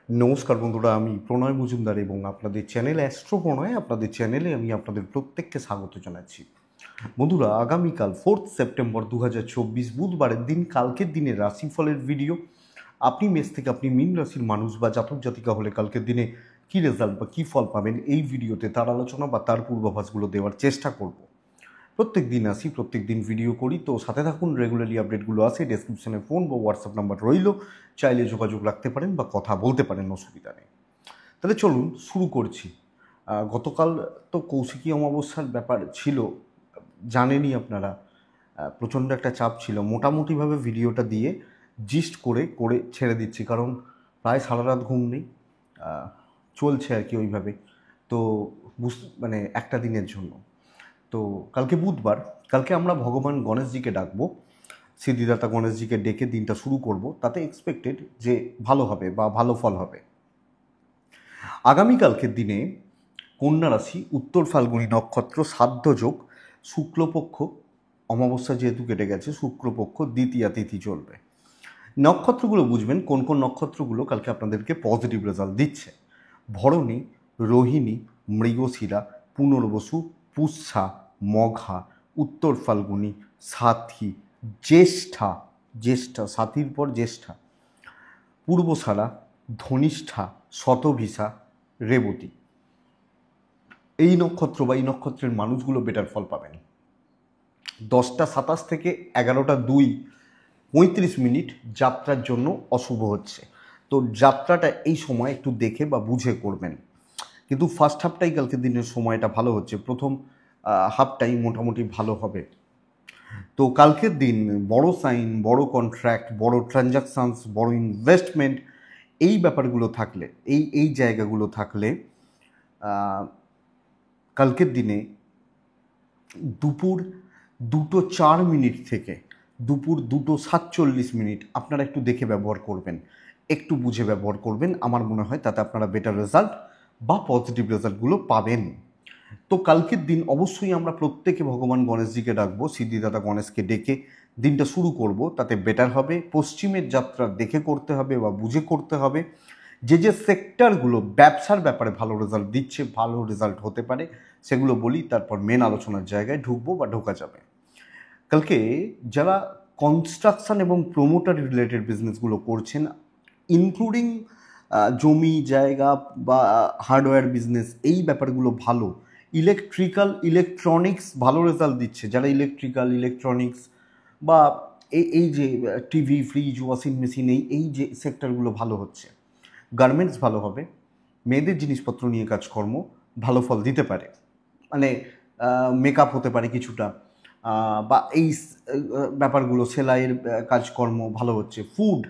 নমস্কার বন্ধুরা, আমি প্রণয় মজুমদার এবং আপনাদের চ্যানেল অ্যাস্ট্রো প্রণয়, আপনাদের চ্যানেলে আমি আপনাদের প্রত্যেককে স্বাগত জানাচ্ছি। বন্ধুরা, আগামীকাল 4 সেপ্টেম্বর 2024 বুধবারের দিন, কালকের দিনের রাশিফলের ভিডিও। আপনি মেষ থেকে আপনি মীন রাশির মানুষ বা জাতক জাতিকা হলে কালকের দিনে কী রেজাল্ট বা কী ফল পাবেন এই ভিডিওতে তার আলোচনা বা তার পূর্বাভাসগুলো দেওয়ার চেষ্টা করব। প্রত্যেক দিন আসি, প্রত্যেক দিন ভিডিও করি, তো সাথে থাকুন। রেগুলারলি আপডেটগুলো আসে, ডেসক্রিপশনে ফোন বা হোয়াটসঅ্যাপ নাম্বার রইল, চাইলে যোগাযোগ রাখতে পারেন বা কথা বলতে পারেন, অসুবিধা নেই। তাহলে চলুন শুরু করছি। গতকাল তো কৌশিকী অমাবস্যার ব্যাপার ছিল, জানেনই আপনারা। প্রচণ্ড একটা চাপ ছিল। মোটামুটিভাবে ভিডিওটা দিয়ে জিস্ট করে করে ছেড়ে দিচ্ছি, কারণ প্রায় সারা রাত ঘুম নেই। চলছে আর কি ওইভাবে। তো মানে একটা দিনের জন্য। তো কালকে বুধবার, কালকে আমরা ভগবান গণেশজিকে ডাকবো, সিদ্ধিদাতা গণেশজিকে ডেকে দিনটা শুরু করব। তাতে এক্সপেক্টেড যে ভালো হবে বা ভালো ফল হবে। আগামীকালকের দিনে কন্যা রাশি, উত্তর ফাল্গুনী নক্ষত্র, সাধ্য যোগ, শুক্লপক্ষ, অমাবস্যা যেহেতু কেটে গেছে, শুক্লপক্ষ দ্বিতীয়া তিথি চলবে। নক্ষত্রগুলো বুঝবেন কোন কোন নক্ষত্রগুলো কালকে আপনাদেরকে পজিটিভ রেজাল্ট দিচ্ছে। ভরণী, রোহিণী, মৃগশিরা, পুনর্বসু, পুষ্যা, মঘা, উত্তর ফাল্গুনী, সাথী, জ্যেষ্ঠা, জ্যেষ্ঠা সাথীর পর জ্যেষ্ঠা, পূর্বসারা, ধনিষ্ঠা, শতভিসা, রেবতী। এই নক্ষত্র বা এই নক্ষত্রের মানুষগুলো বেটার ফল পাবেন। 10টা 27 থেকে 11টা 2:35 যাত্রার জন্য অশুভ হচ্ছে। তো যাত্রাটা এই সময় একটু দেখে বা বুঝে করবেন। কিন্তু ফার্স্ট হাফটাই কালকের দিনের সময়টা ভালো হচ্ছে, প্রথম হাফটাই মোটামুটি ভালো হবে। তো কালকের দিন বড় সাইন, বড় কন্ট্রাক্ট, বড় ট্রানজাকশানস, বড় ইনভেস্টমেন্ট, এই ব্যাপারগুলো থাকলে, এই জায়গাগুলো থাকলে কালকের দিনে দুপুর 2:04 থেকে দুপুর 2:47 আপনারা একটু দেখে ব্যবহার করবেন, একটু বুঝে ব্যবহার করবেন। আমার মনে হয় তাতে আপনারা বেটার রেজাল্ট বা পজিটিভ রেজাল্টগুলো পাবেন। তো কালকের দিন অবশ্যই আমরা প্রত্যেকে ভগবান গণেশজিকে ডাকবো, সিদ্ধিদাতা গণেশকে ডেকে দিনটা শুরু করব, তাতে বেটার হবে। পশ্চিমের যাত্রা দেখে করতে হবে বা বুঝে করতে হবে। যে যে সেক্টরগুলো ব্যবসার ব্যাপারে ভালো রেজাল্ট দিচ্ছে, ভালো রেজাল্ট হতে পারে, সেগুলো বলি, তারপর মেন আলোচনার জায়গায় ঢুকবো বা ঢোকা যাবে। কালকে যারা কনস্ট্রাকশন এবং প্রোমোটার রিলেটেড বিজনেসগুলো করছেন, ইনক্লুডিং জমি জায়গা বা হার্ডওয়্যার বিজনেস, এই ব্যাপারগুলো ভালো। ইলেকট্রনিক্স ভালো রেজাল্ট দিচ্ছে। যারা ইলেকট্রনিক্স বা এই যে টিভি, ফ্রিজ, ওয়াশিং মেশিন, এই যে সেক্টরগুলো ভালো হচ্ছে। গার্মেন্টস ভালো হবে। মেয়েদের জিনিসপত্র নিয়ে কাজকর্ম ভালো ফল দিতে পারে, মানে মেকআপ হতে পারে কিছুটা, বা এই ব্যাপারগুলো, সেলাইয়ের কাজকর্ম ভালো হচ্ছে। ফুড,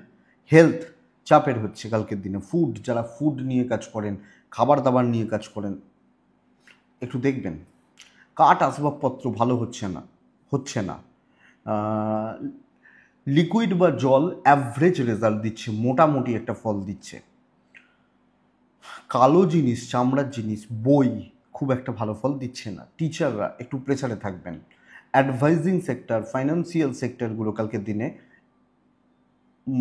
হেলথ চাপের হচ্ছে কালকের দিনে। ফুড, যারা ফুড নিয়ে কাজ করেন, খাবার দাবার নিয়ে কাজ করেন, একটু দেখবেন। কাঠ আসবাবপত্র ভালো হচ্ছে না। লিকুইড বা জল অ্যাভারেজ রেজাল্ট দিচ্ছে, মোটামুটি একটা ফল দিচ্ছে। কালো জিনিস, চামড়ার জিনিস, বই খুব একটা ভালো ফল দিচ্ছে না। টিচাররা একটু প্রেসারে থাকবেন। অ্যাডভাইজিং সেক্টর, ফাইন্যান্সিয়াল সেক্টরগুলো কালকের দিনে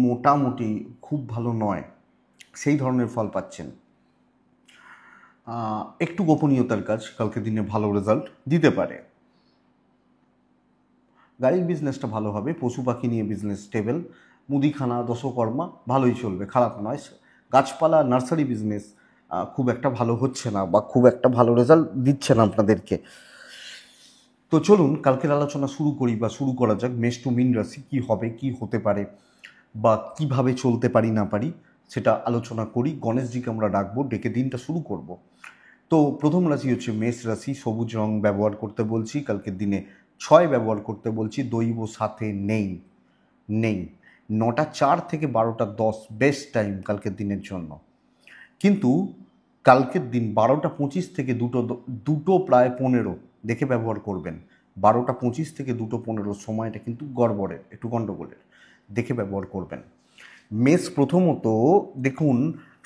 মোটামুটি খুব ভালো নয়, সেই ধরনের ফল পাচ্ছেন। একটু গোপনীয়তার কাজ কালকের দিনে ভালো রেজাল্ট দিতে পারে। গাড়ির বিজনেসটা ভালো হবে। পশু পাখি নিয়ে বিজনেস স্টেবল। মুদিখানা, দশকর্মা ভালোই চলবে, খারাপ নয়। গাছপালা, নার্সারি বিজনেস খুব একটা ভালো হচ্ছে না বা খুব একটা ভালো রেজাল্ট দিচ্ছে না আপনাদেরকে। তো চলুন কালকের আলোচনা শুরু করি বা শুরু করা যাক। মেষ টু মীন রাশি কী হবে, কী হতে পারে বা কিভাবে চলতে পারি না পারি সেটা আলোচনা করি। গণেশজিকে আমরা ডাকবো, ডেকে দিনটা শুরু করব। তো প্রথম রাশি হচ্ছে মেষ রাশি। সবুজ রং ব্যবহার করতে বলছি কালকের দিনে, 6 ব্যবহার করতে বলছি। দৈব সাথে নেই নেই 9টা 4 থেকে 12টা 10 বেস্ট টাইম কালকের দিনের জন্য। কিন্তু কালকের দিন 12টা 25 থেকে দুটো প্রায় 15 দেখে ব্যবহার করবেন। 12টা 25 থেকে 2:15 সময়টা কিন্তু গড়বড়ের, একটু গণ্ডগোলের, দেখে ব্যবহার করবেন। মেষ প্রথমত দেখুন,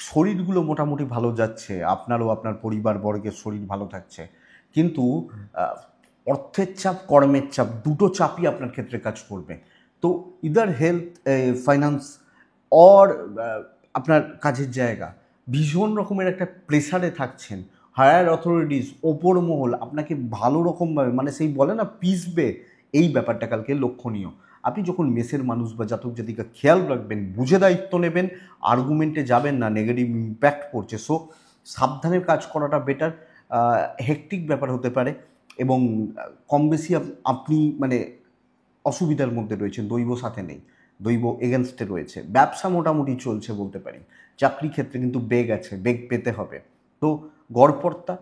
শরীরগুলো মোটামুটি ভালো যাচ্ছে, আপনারও আপনার পরিবারবর্গের শরীর ভালো থাকছে। কিন্তু অর্থের চাপ, কর্মের চাপ, দুটো চাপই আপনার ক্ষেত্রে কাজ করবে। তো ইদার হেলথ, ফাইন্যান্স, অর আপনার কাজের জায়গা ভীষণ রকমের একটা প্রেসারে থাকছেন, হায়ার অথরিটিস ওপর মহল আপনাকে ভালো রকমভাবে মানে সেই বলে না পিসবে, এই ব্যাপারটা কালকে লক্ষণীয়। আপনি যখন মেসের মানুষ বা জাতক জাতিকা খেয়াল রাখবেন, বুঝে দায়িত্ব নেবেন, আর্গুমেন্টে যাবেন না, নেগেটিভ ইম্প্যাক্ট পড়ছে, সো সাবধানে কাজ করাটা বেটার। হেকটিক ব্যাপার হতে পারে এবং কম বেশি আপনি মানে অসুবিধার মধ্যে রয়েছেন, দৈব সাথে নেই, দৈব এগেনস্টে রয়েছে। ব্যবসা মোটামুটি চলছে বলতে পারি, চাকরি ক্ষেত্রে কিন্তু বেগ আছে, বেগ পেতে হবে। তো গড়পড়তা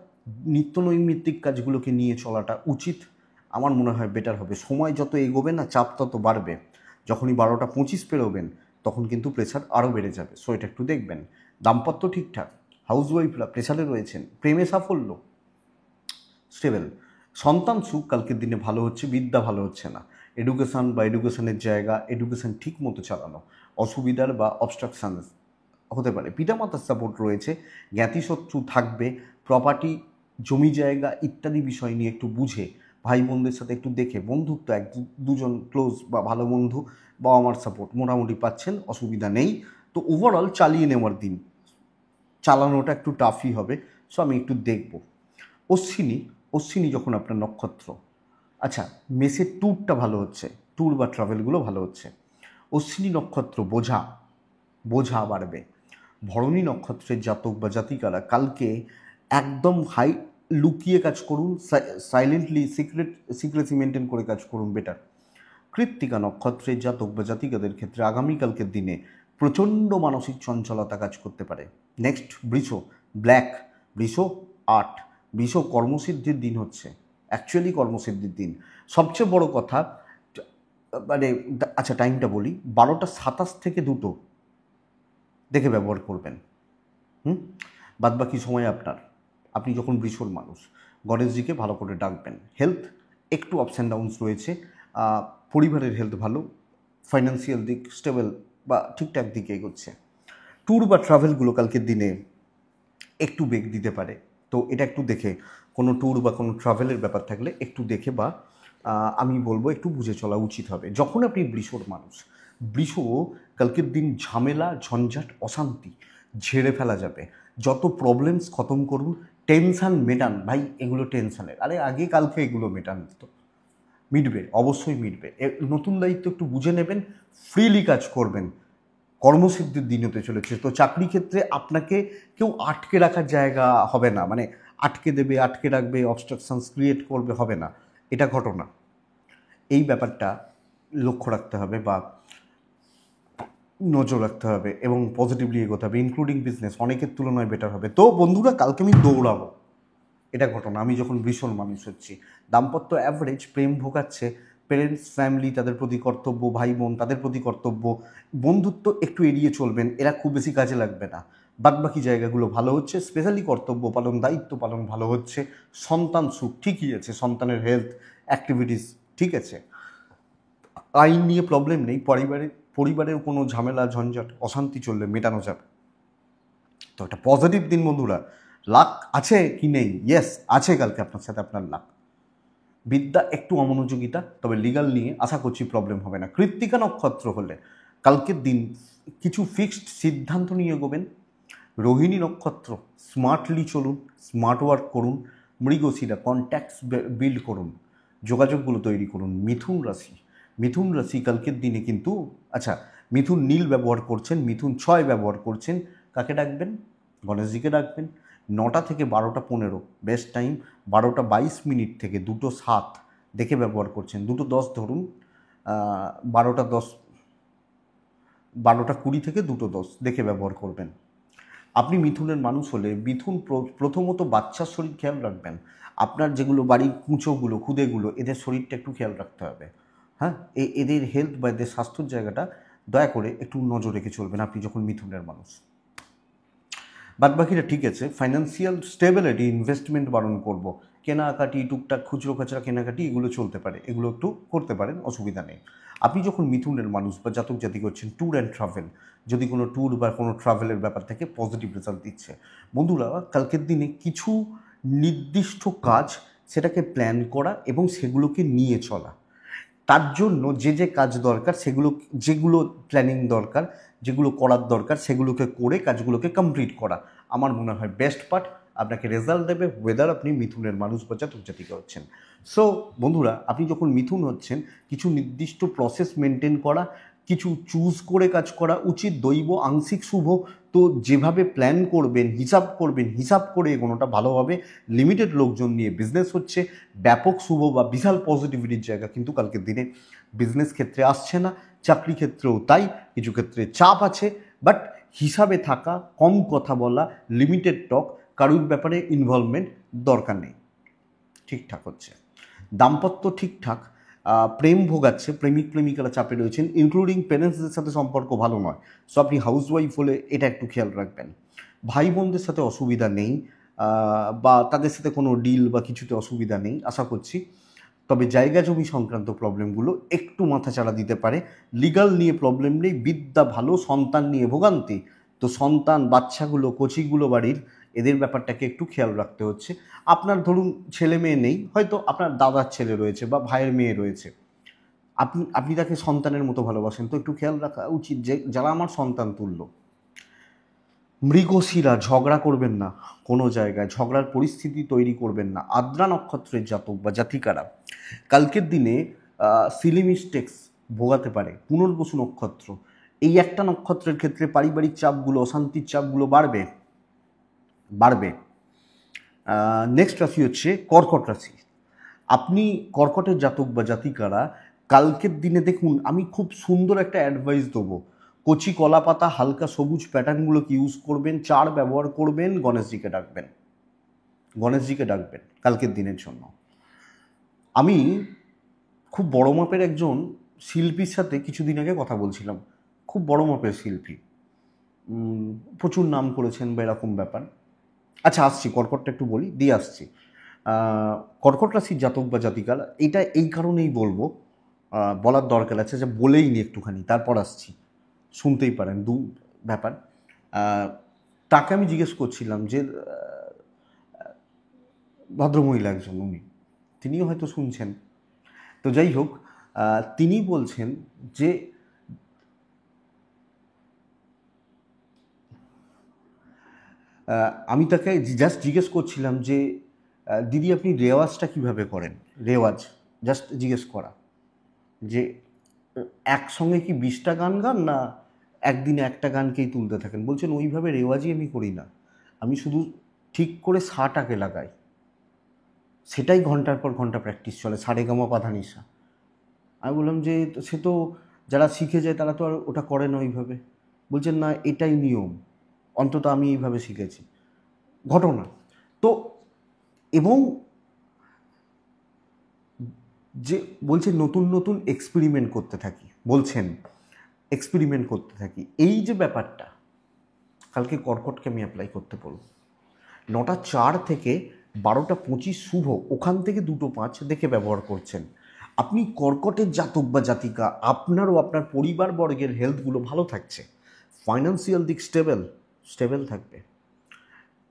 নিত্য নৈমিত্তিক কাজগুলোকে নিয়ে চলাটা উচিত, আমার মনে হয় বেটার হবে। সময় যত এগোবে না চাপ তত বাড়বে, যখনই 12টা 25 পেরোবেন তখন কিন্তু প্রেশার আরও বেড়ে যাবে, সো এটা একটু দেখবেন। দাম্পত্য ঠিকঠাক, হাউসওয়াইফরা প্রেশারে রয়েছেন, প্রেমে সাফল্য স্টেবল, সন্তান সুখ কালকের দিনে ভালো হচ্ছে, বিদ্যা ভালো হচ্ছে না, এডুকেশান বা এডুকেশনের জায়গা এডুকেশান ঠিক মতো চালানো, অসুবিধার বা অবস্ট্রাকশান হতে পারে। পিতামাতার সাপোর্ট রয়েছে, জ্ঞাতিশত্রু থাকবে, প্রপার্টি জমি জায়গা ইত্যাদি বিষয় নিয়ে একটু বুঝে, ভাই বোনদের সাথে একটু দেখে, বন্ধুত্ব দুজন ক্লোজ বা ভালো বন্ধু, বাবা মার সাপোর্ট মোটামুটি পাচ্ছেন, অসুবিধা নেই। তো ওভারঅল চালিয়ে নেওয়ার দিন, চালানোটা একটু টাফই হবে, সো আমি একটু দেখব। অশ্বিনী, অশ্বিনী যখন আপনার নক্ষত্র, আচ্ছা মেসের ট্যুরটা ভালো হচ্ছে, ট্যুর বা ট্রাভেলগুলো ভালো হচ্ছে। অশ্বিনী নক্ষত্র বোঝা, বোঝা বাড়বে। ভরণী নক্ষত্রের জাতক বা জাতিকারা কালকে একদম হাই লুকিয়ে কাজ করুন, সাইলেন্টলি সিক্রেসি মেনটেন করে কাজ করুন, বেটার। কৃত্তিকা নক্ষত্রের জাতক বা জাতিকাদের ক্ষেত্রে আগামীকালকের দিনে প্রচণ্ড মানসিক চঞ্চলতা কাজ করতে পারে। নেক্সট বৃষ, ব্ল্যাক, বৃষ 8, বৃষ কর্মসিদ্ধির দিন হচ্ছে, অ্যাকচুয়ালি কর্মসিদ্ধির দিন। সবচেয়ে বড় কথা মানে আচ্ছা টাইমটা বলি, 12টা 27 থেকে 2টো দেখে ব্যবহার করবেন। বাদবাকি সময় আপনার, আপনি যখন বৃষর মানুষ গণেশজিকে ভালো করে ডাকবেন। হেলথ একটু আপস অ্যান্ড ডাউনস রয়েছে, পরিবারের হেলথ ভালো, ফাইন্যান্সিয়াল দিক স্টেবল বা ঠিকঠাক দিকে এগোচ্ছে। ট্যুর বা ট্রাভেলগুলো কালকের দিনে একটু বেগ দিতে পারে, তো এটা একটু দেখে, কোনো ট্যুর বা কোনো ট্রাভেলের ব্যাপার থাকলে একটু দেখে বা আমি বলবো একটু বুঝে চলা উচিত হবে। যখন আপনি বৃষর মানুষ, বৃষ কালকের দিন ঝামেলা ঝঞ্ঝাট অশান্তি ঝেড়ে ফেলা যাবে। যত প্রবলেমস খতম করুন, টেনশান মেটান, ভাই এগুলো টেনশানের, আরে আগে কালকে এগুলো মেটান, তো মিটবে, অবশ্যই মিটবে। নতুন দায়িত্ব একটু বুঝে নেবেন, ফ্রিলি কাজ করবেন, কর্মসিদ্ধির দিন হতে চলেছে। তো চাকরি ক্ষেত্রে আপনাকে কেউ আটকে রাখার জায়গা হবে না, মানে আটকে দেবে, আটকে রাখবে, অবস্ট্রাকশনস ক্রিয়েট করবে, হবে না, এটা ঘটনা। এই ব্যাপারটা লক্ষ্য রাখতে হবে বা নজর রাখতে হবে এবং পজিটিভলি এগোতে হবে, ইনক্লুডিং বিজনেস অনেকের তুলনায় বেটার হবে। তো বন্ধুরা কালকে আমি দৌড়াবো, এটা ঘটনা, আমি যখন ভীষণ মানুষ হচ্ছি। দাম্পত্য অ্যাভারেজ, প্রেম ভোগাচ্ছে, পেরেন্টস ফ্যামিলি তাদের প্রতি কর্তব্য, ভাই বোন তাদের প্রতি কর্তব্য, বন্ধুত্ব একটু এড়িয়ে চলবেন, এরা খুব বেশি কাজে লাগবে না। বাদবাকি জায়গাগুলো ভালো হচ্ছে, স্পেশালি কর্তব্য পালন দায়িত্ব পালন ভালো হচ্ছে। সন্তান সুখ ঠিকই আছে, সন্তানের হেলথ অ্যাক্টিভিটিস ঠিক আছে, আইন নিয়ে প্রবলেম নেই, পরিবারের কোনো ঝামেলা ঝঞ্ঝাট অশান্তি চললে মেটানো যাবে। তো একটা পজিটিভ দিন বন্ধুরা। লাক আছে কি নেই? ইয়েস আছে, কালকে আপনার সাথে আপনার লাক। বিদ্যা একটু অমনোযোগিতা, তবে লিগাল নিয়ে আশা করছি প্রবলেম হবে না। কৃত্তিকা নক্ষত্র হলে কালকের দিন কিছু ফিক্সড সিদ্ধান্ত নিয়ে এগোবেন। রোহিণী নক্ষত্র, স্মার্টলি চলুন, স্মার্ট ওয়ার্ক করুন। মৃগশিরা, কন্ট্যাক্টস বিল্ড করুন, যোগাযোগগুলো তৈরি করুন। মিথুন রাশি, মিথুন রাশি কালকের দিনে কিন্তু আচ্ছা মিথুন নীল ব্যবহার করছেন, মিথুন 6 ব্যবহার করছেন, কাকে ডাকবেন? গণেশজিকে ডাকবেন। 9টা থেকে 12টা 15 বেস্ট টাইম, 12টা 22 থেকে 2টো 7 দেখে ব্যবহার করছেন, 2টো 10 ধরুন, 12টা 10, 12টা 20 থেকে 2টো 10 দেখে ব্যবহার করবেন। আপনি মিথুনের মানুষ হলে মিথুন প্রথমত বাচ্চার শরীর খেয়াল রাখবেন, আপনার যেগুলো বাড়ির কুঁচোগুলো খুদেগুলো এদের শরীরটা একটু খেয়াল রাখতে হবে। হ্যাঁ, এদের হেলথ বা এদের স্বাস্থ্যর জায়গাটা দয়া করে একটু নজর রেখে চলবেন আপনি যখন মিথুনের মানুষ। বাদবাকিটা ঠিক আছে। ফাইন্যান্সিয়াল স্টেবিলিটি, ইনভেস্টমেন্ট বারণ করব, কেনাকাটি টুকটাক খুচরো খাচরা কেনাকাটি এগুলো চলতে পারে, এগুলো একটু করতে পারেন, অসুবিধা নেই। আপনি যখন মিথুনের মানুষ বা জাতক জাতি করছেন, ট্যুর অ্যান্ড ট্রাভেল, যদি কোনো ট্যুর বা কোনো ট্রাভেলের ব্যাপার থেকে পজিটিভ রেজাল্ট দিচ্ছে। বন্ধুরা কালকের দিনে কিছু নির্দিষ্ট কাজ সেটাকে প্ল্যান করা এবং সেগুলোকে নিয়ে চলা, তার জন্য যে যে কাজ দরকার সেগুলো, যেগুলো প্ল্যানিং দরকার যেগুলো করার দরকার সেগুলোকে করে কাজগুলোকে কমপ্লিট করা আমার মনে হয় বেস্ট পার্ট, আপনাকে রেজাল্ট দেবে ওয়েদার আপনি মিথুনের মানুষ বা জাতক জাতিকা হচ্ছেন। সো বন্ধুরা, আপনি যখন মিথুন হচ্ছেন কিছু নির্দিষ্ট প্রসেস মেনটেন করা, কিছু চুজ করে কাজ করা উচিত। দৈব আংশিক শুভ, তো যেভাবে প্ল্যান করবেন হিসাব করে এগোনোটা ভালো হবে। লিমিটেড লোকজন নিয়ে বিজনেস হচ্ছে, ব্যাপক শুভ বা বিশাল পজিটিভিটির জায়গা কিন্তু কালকের দিনে বিজনেস ক্ষেত্রে আসছে না। চাকরি ক্ষেত্রেও তাই, কিছু ক্ষেত্রে চাপ আছে, বাট হিসাবে থাকা, কম কথা বলা, লিমিটেড টক, কারুর ব্যাপারে ইনভলভমেন্ট দরকার নেই, ঠিকঠাক হচ্ছে। দাম্পত্য ঠিকঠাক, প্রেম ভোগাচ্ছে, প্রেমিক প্রেমিকারা চাপে রয়েছেন, ইনক্লুডিং প্যারেন্টসদের সাথে সম্পর্ক ভালো নয়। সো আপনি হাউসওয়াইফ হলে এটা একটু খেয়াল রাখবেন। ভাই বোনদের সাথে অসুবিধা নেই, বা তাদের সাথে কোনো ডিল বা কিছুতে অসুবিধা নেই আশা করছি। তবে জায়গা জমি সংক্রান্ত প্রবলেমগুলো একটু মাথাচাড়া দিতে পারে। লিগাল নিয়ে প্রবলেম নেই, বিদ্যা ভালো, সন্তান নিয়ে ভোগান্তি। তো সন্তান, বাচ্চাগুলো, কোচিগুলো বাড়ির, এদের ব্যাপারটাকে একটু খেয়াল রাখতে হচ্ছে। আপনার ধরুন ছেলে মেয়ে নেই, হয়তো আপনার দাদার ছেলে রয়েছে বা ভাইয়ের মেয়ে রয়েছে, আপনি তাকে সন্তানের মতো ভালোবাসেন, তো একটু খেয়াল রাখা উচিত যে যারা আমার সন্তান তুল্য। মৃগশিরা, ঝগড়া করবেন না, কোনো জায়গায় ঝগড়ার পরিস্থিতি তৈরি করবেন না। আদ্রা নক্ষত্রের জাতক বা জাতিকারা কালকের দিনে সিলি মিস্টেক্স ভোগাতে পারে। পুনর্বসু নক্ষত্র, এই একটা নক্ষত্রের ক্ষেত্রে পারিবারিক চাপগুলো, অশান্তির চাপগুলো বাড়বে। নেক্সট রাশি হচ্ছে কর্কট রাশি। আপনি কর্কটের জাতক বা জাতিকারা কালকের দিনে দেখুন, আমি খুব সুন্দর একটা অ্যাডভাইস দেবো। কচি কলা পাতা, হালকা সবুজ প্যাটার্নগুলোকে ইউজ করবেন, চার ব্যবহার করবেন, গণেশজিকে ডাকবেন কালকের দিনের জন্য। আমি খুব বড় মাপের একজন শিল্পীর সাথে কিছুদিন আগে কথা বলছিলাম, খুব বড় মাপের শিল্পী, প্রচুর নাম করেছেন বা এরকম ব্যাপার। আচ্ছা আসছি, কর্কটটা একটু বলি দিয়ে আসছি। কর্কট রাশির জাতক বা জাতিকারা, এটা এই কারণেই বলবো, বলার দরকার আছে, যে বলেই নি একটুখানি, তারপর আসছি, শুনতেই পারেন ব্যাপার। তাকে আমি জিজ্ঞেস করছিলাম যে ভদ্রমহিলা একজন, তিনিও হয়তো শুনছেন, তো যাই হোক, তিনি বলছেন যে আমি তাকে জাস্ট জিজ্ঞেস করছিলাম যে দিদি আপনি রেওয়াজটা কিভাবে করেন, রেওয়াজ জাস্ট জিজ্ঞেস করা, যে একসঙ্গে কি 20টা গান গান, না একদিনে একটা গানকেই তুলতে থাকেন। বলছেন ওইভাবে রেওয়াজই আমি করি না, আমি শুধু ঠিক করে সাটাকে লাগাই, সেটাই ঘন্টার পর ঘন্টা প্র্যাকটিস চলে, সারেগামা পাধানিসা। আমি বললাম যে সে তো যারা শিখে যায় তারা তো আর ওটা করে না ওইভাবে। বলছেন না, এটাই নিয়ম, অন্তত আমি এইভাবে শিখেছি। ঘটনা তো, এবং যে বলছে নতুন নতুন এক্সপেরিমেন্ট করতে থাকি, এই যে ব্যাপারটা কালকে কর্কটকে আমি অ্যাপ্লাই করতে বলব। 9টা 4 থেকে 12টা 25 শুভ, ওখান থেকে 2টো 5 দেখে ব্যবহার করছেন। আপনি কর্কটের জাতক বা জাতিকা, আপনার ও আপনার পরিবারবর্গের হেলথগুলো ভালো থাকছে, ফাইন্যান্সিয়াল দিক স্টেবল থাকবে,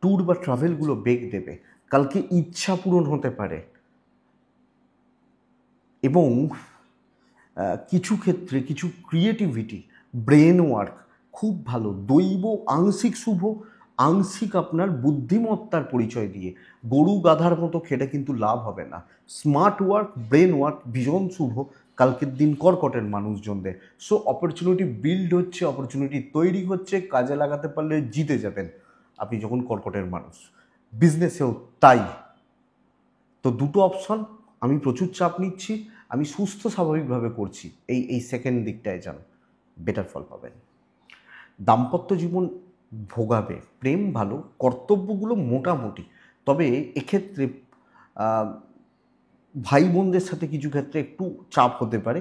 ট্যুর বা ট্রাভেলগুলো বেগ দেবে, কালকে ইচ্ছা পূরণ হতে পারে, এবং কিছু ক্ষেত্রে কিছু ক্রিয়েটিভিটি, ব্রেন ওয়ার্ক খুব ভালো। দৈব আংশিক শুভ, আংশিক আপনার বুদ্ধিমত্তার পরিচয় দিয়ে গরু গাধার মতো খেটে কিন্তু লাভ হবে না। স্মার্ট ওয়ার্ক, ব্রেন ওয়ার্ক ভীষণ শুভ কালকের দিন কর্কটের মানুষজনদের। সো অপরচুনিটি বিল্ড হচ্ছে, অপরচুনিটি তৈরি হচ্ছে, কাজে লাগাতে পারলে জিতে যাবেন আপনি যখন কর্কটের মানুষ। বিজনেসেও তাই। তো দুটো অপশন, আমি প্রচুর চাপ নিচ্ছি, আমি সুস্থ স্বাভাবিকভাবে করছি, এই সেকেন্ড দিকটায় যান, বেটার ফল পাবেন। দাম্পত্য জীবন ভোগাবে, প্রেম ভালো, কর্তব্যগুলো মোটামুটি, তবে এক্ষেত্রে ভাই বোনদের সাথে কিছু ক্ষেত্রে একটু চাপ হতে পারে।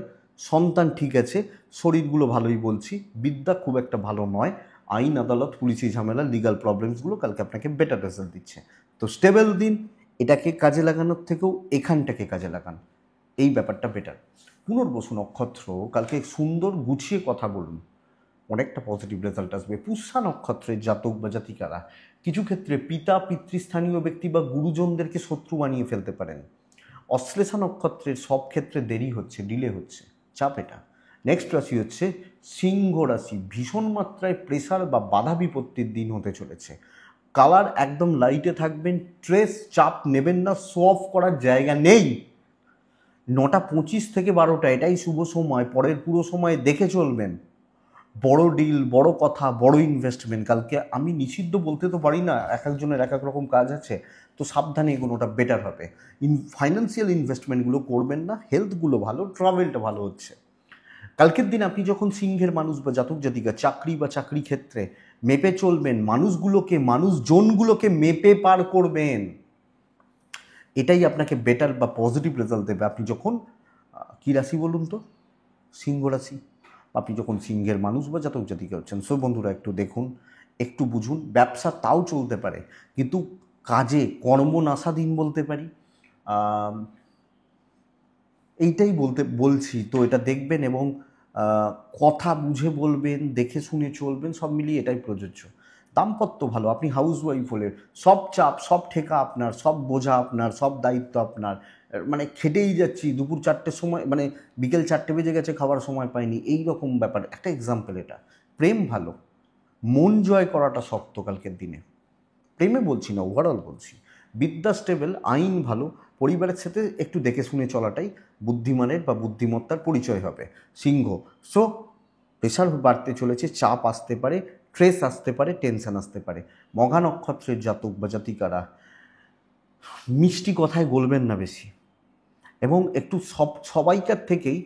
সন্তান ঠিক আছে, শরীরগুলো ভালোই বলছি, বিদ্যা খুব একটা ভালো নয়। আইন আদালত, পুলিশি ঝামেলা, লিগাল প্রবলেমসগুলো কালকে আপনাকে বেটার রেজাল্ট দিচ্ছে। তো স্টেবল দিন, এটাকে কাজে লাগানোর থেকেও এখানটাকে কাজে লাগান, এই ব্যাপারটা বেটার। পুনর্বসু নক্ষত্র, কালকে সুন্দর গুছিয়ে কথা বলুন, অনেকটা পজিটিভ রেজাল্ট আসবে। পুষ্যা নক্ষত্রের জাতক বা জাতিকারা কিছু ক্ষেত্রে পিতা, পিতৃস্থানীয় ব্যক্তি বা গুরুজনদেরকে শত্রু বানিয়ে ফেলতে পারেন। অশ্লেষা নক্ষত্রের সব ক্ষেত্রে দেরি হচ্ছে, ডিলে হচ্ছে, চাপ এটা। নেক্সট রাশি হচ্ছে সিংহ রাশি। ভীষণ মাত্রায় প্রেসার বা বাধা বিপত্তির দিন হতে চলেছে। কালার একদম লাইটে থাকবেন, স্ট্রেস চাপ নেবেন না, শো অফ করার জায়গা নেই। 9:25 থেকে 12টা এটাই শুভ সময়, পরের পুরো সময় দেখে চলবেন। বড় ডিল, বড় কথা, বড় ইনভেস্টমেন্ট কালকে আমি নিষিদ্ধ বলতে তো পারি না, এক একজনের এক এক রকম কাজ আছে, তো সাবধানে এগোনোটা বেটার হবে। ফাইন্যান্সিয়াল ইনভেস্টমেন্টগুলো করবেন না, হেলথগুলো ভালো, ট্রাভেলটা ভালো হচ্ছে। কালকের দিন আপনি যখন সিংহের মানুষ বা জাতক জাতিকা চাকরি বা চাকরি ক্ষেত্রে মেপে চলবেন, মানুষজনগুলোকে মেপে পার করবেন, এটাই আপনাকে বেটার বা পজিটিভ রেজাল্ট দেবে। আপনি যখন কী রাশি বলুন তো, সিংহ রাশি, আপনি যখন সিংহের মানুষ বা জাতক জাতিকা হচ্ছেন। সো বন্ধুরা একটু দেখুন, একটু বুঝুন। ব্যবসা তাও চলতে পারে, কিন্তু কাজে কর্মনাশাধীন বলতে পারি, এইটাই বলছি। তো এটা দেখবেন এবং কথা বুঝে বলবেন, দেখে শুনে চলবেন, সব মিলিয়ে এটাই প্রযোজ্য। দাম্পত্য ভালো, আপনি হাউস ওয়াইফ হলে সব চাপ, সব ঠেকা আপনার, সব বোঝা আপনার, সব দায়িত্ব আপনার, মানে খেটেই যাচ্ছি, দুপুর 4টের সময় মানে বিকেল 4টে বেজে গেছে, খাবার সময় পাইনি, এই রকম ব্যাপার। একটা এক্সাম্পল এটা। প্রেম ভালো, মন জয় করাটা শক্ত কালকের দিনে। প্রেমে বলছি না, ওভারঅল বলছি। বিদ্যা স্টেবল, আইন ভালো, পরিবারের সাথে একটু দেখে শুনে চলাটাই বুদ্ধিমানের বা বুদ্ধিমত্তার পরিচয় হবে সিংহ। সো প্রেশার বাড়তে চলেছে, চাপ আসতে পারে, স্ট্রেস আসতে পারে, টেনশন আসতে পারে। মঘা নক্ষত্রের জাতক বা জাতিকারা মিষ্টি কথায় গলবেন না বেশি, এবং একটু সবাইকার থেকেই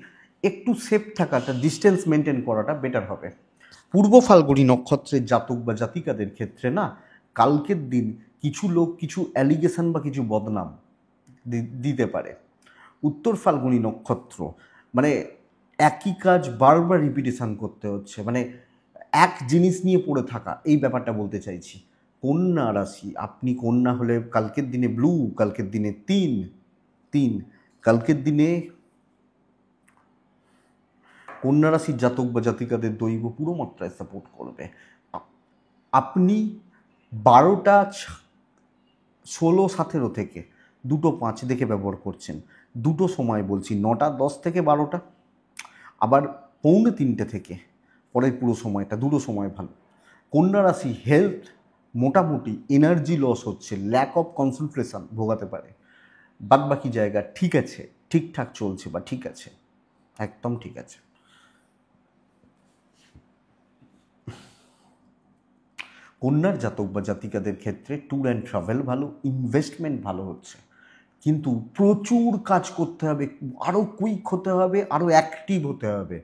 একটু সেফ থাকাটা, ডিস্টেন্স মেনটেন করাটা বেটার হবে। পূর্ব ফাল্গুনী নক্ষত্রের জাতক বা জাতিকাদের ক্ষেত্রে না, কালকের দিন কিছু লোক কিছু অ্যালিগেশন বা কিছু বদনাম দিতে পারে। উত্তর ফাল্গুনী নক্ষত্র মানে একই কাজ বারবার রিপিটেশন করতে হচ্ছে, মানে এক জিনিস নিয়ে পড়ে থাকা, এই ব্যাপারটা বলতে চাইছি। কন্যা রাশি, আপনি কন্যা হলে কালকের দিনে ব্লু, কালকের দিনে তিন তিন, কালকের দিনে কন্যা রাশির জাতক বা জাতিকাদের দৈব পুরো মাত্রায় সাপোর্ট করবে। আপনি 12:16-17 থেকে 2:05 দেখে ব্যবহার করছেন। দুটো সময় বলছি, 9:10 থেকে 12টা, আবার 2:45 থেকে পরের পুরো সময়টা, দুটো সময় ভালো। কন্যা রাশি হেলথ মোটামুটি, এনার্জি লস হচ্ছে, ল্যাক অফ কনসেন্ট্রেশন ভোগাতে পারে। বাদবাকি জায়গা ঠিক আছে, ঠিকঠাক চলছে বা ঠিক আছে, একদম ঠিক আছে। কন্যার জাতক বা জাতিকাদের ক্ষেত্রে ট্যুর অ্যান্ড ট্রাভেল ভালো, ইনভেস্টমেন্ট ভালো হচ্ছে, কিন্তু প্রচুর কাজ করতে হবে, আরও কুইক হতে হবে, আরও অ্যাক্টিভ হতে হবে।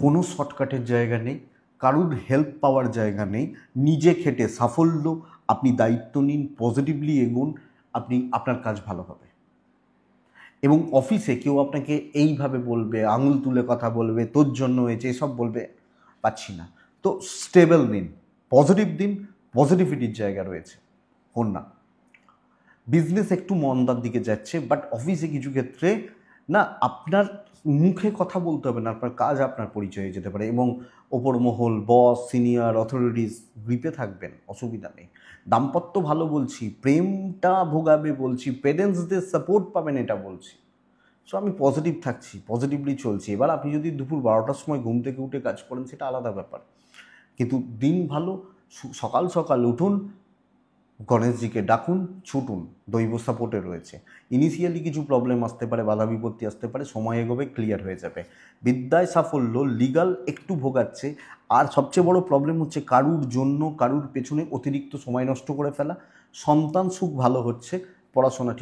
কোনো শর্টকাটের জায়গা নেই, কারুর হেল্প পাওয়ার জায়গা নেই। নিজে খেটে সাফল্য, আপনি দায়িত্ব নিন, পজিটিভলি এগোন, আপনার কাজ ভালো হবে। এবং অফিসে কেউ আপনাকে এইভাবে বলবে, আঙুল তুলে কথা বলবে, তোর জন্য হয়েছে, এসব বলবে, পাচ্ছি না। তো স্টেবল দিন, পজিটিভ দিন, পজিটিভিটির জায়গা রয়েছে। কন্যা বিজনেস একটু মন্দার দিকে যাচ্ছে, বাট অফিসে কিছু ক্ষেত্রে না, আপনার মুখে কথা বলতে হবে না, আপনার কাজ আপনার পরিচয় হয়ে যেতে পারে। এবং ওপর মহল, বস, সিনিয়র অথরিটিস গ্রিপে থাকবেন, অসুবিধা নেই। দাম্পত্য ভালো বলছি, প্রেমটা ভোগাবে বলছি, পেরেন্টসদের সাপোর্ট পাবেন এটা বলছি। সো আমি পজিটিভ থাকছি, পজিটিভলি চলছি। এবার আপনি যদি দুপুর 12টার সময় ঘুম থেকে উঠে কাজ করেন, সেটা আলাদা ব্যাপার, কিন্তু দিন ভালো। সকাল সকাল উঠুন, গণেশজিকে ডাকুন, ছুটুন, দৈব সাপোর্টে রয়েছে। ইনিশিয়ালি কিছু প্রবলেম আসতে পারে, বাধা বিপত্তি আসতে পারে, সময় এগোবে, ক্লিয়ার হয়ে যাবে। বিদ্যায় সাফল্য, লিগাল একটু ভোগাচ্ছে। আর সবচেয়ে বড় প্রবলেম হচ্ছে কারুর জন্য কারুর পেছনে অতিরিক্ত সময় নষ্ট করে ফেলা। সন্তান সুখ ভালো হচ্ছে, পড়াশোনা